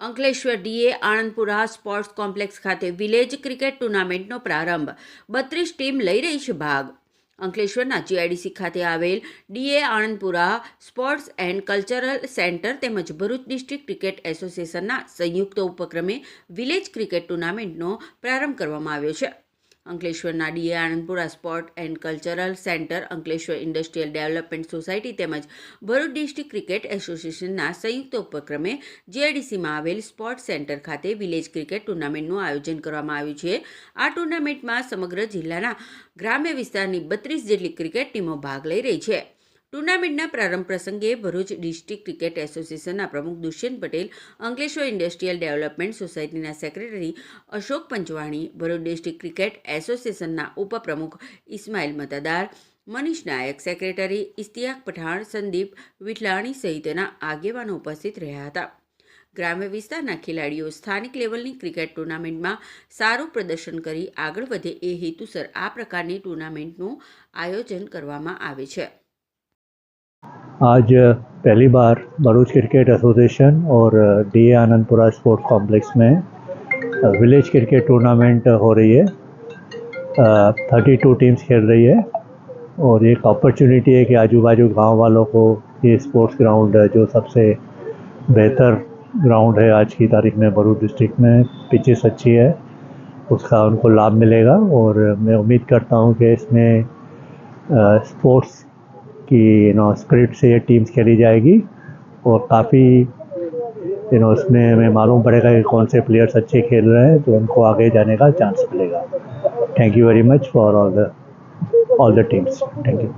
Ankleshwar DA Anandpura sports complex ખાતે village cricket ટુર્નામેન્ટનો પ્રારંભ 32 team લઈ રહી છે ભાગ. અંકલેશ્વરના જીઆઈડીસી ખાતે આવેલ DA Anandpura sports and cultural centre તેમજ ભરૂચ ડિસ્ટ્રિક્ટ ક્રિકેટ એસોસિએશનના સંયુક્ત ઉપક્રમે વિલેજ ક્રિકેટ ટુર્નામેન્ટનો પ્રારંભ કરવામાં આવ્યો છે. અંકલેશ્વરના DA Anandpura sport and cultural centre, Ankleshwar industrial development society તેમજ ભરૂચ ડિસ્ટ્રિક્ટ ક્રિકેટ એસોસિએશનના સંયુક્ત ઉપક્રમે જીઆઈડીસીમાં આવેલ સ્પોર્ટ સેન્ટર ખાતે વિલેજ ક્રિકેટ ટુર્નામેન્ટનું આયોજન કરવામાં આવ્યું છે. આ ટુર્નામેન્ટમાં સમગ્ર જિલ્લાના ગ્રામ્ય વિસ્તારની 32 જેટલી ક્રિકેટ ટીમો ભાગ લઈ રહી છે. ટુર્નામેન્ટના પ્રારંભ પ્રસંગે ભરૂચ ડિસ્ટ્રિક્ટ ક્રિકેટ એસોસિએશનના પ્રમુખ દુષ્યંત પટેલ, અંકલેશ્વર ઇન્ડસ્ટ્રીયલ ડેવલપમેન્ટ સોસાયટીના secretary Ashok Panchwani, Bharuch district cricket એસોસિએશનના ઉપપ્રમુખ ઇસ્માઇલ મતદાર, મનીષ નાયક, સેક્રેટરી ઇશ્તિયાક પઠાણ, સંદીપ વિઠલાણી સહિતના આગેવાનો ઉપસ્થિત રહ્યા હતા. ગ્રામ્ય વિસ્તારના ખેલાડીઓ સ્થાનિક લેવલની ક્રિકેટ ટુર્નામેન્ટમાં સારું પ્રદર્શન કરી આગળ વધે એ હેતુસર આ પ્રકારની ટુર્નામેન્ટનું આયોજન કરવામાં આવે છે. आज पहली बार भरूच क्रिकेट एसोसिएशन और डीए आनंदपुरा स्पोर्ट्स कॉम्प्लेक्स में विलेज क्रिकेट टूर्नामेंट हो रही है. 32 टीम्स खेल रही है और एक अपॉर्चुनिटी है कि आजू बाजू गांव वालों को ये स्पोर्ट्स ग्राउंड जो सबसे बेहतर ग्राउंड है आज की तारीख में भरूच डिस्ट्रिक्ट में, पिचेस अच्छी है, उसका उनको लाभ मिलेगा. और मैं उम्मीद करता हूँ कि इसमें स्पोर्ट्स की स्पिरिट से ये टीम्स खेली जाएगी और काफ़ी इसमें हमें मालूम पड़ेगा कि कौन से प्लेयर्स अच्छे खेल रहे हैं, तो उनको आगे जाने का चांस मिलेगा. Thank you very much for all the teams. Thank you.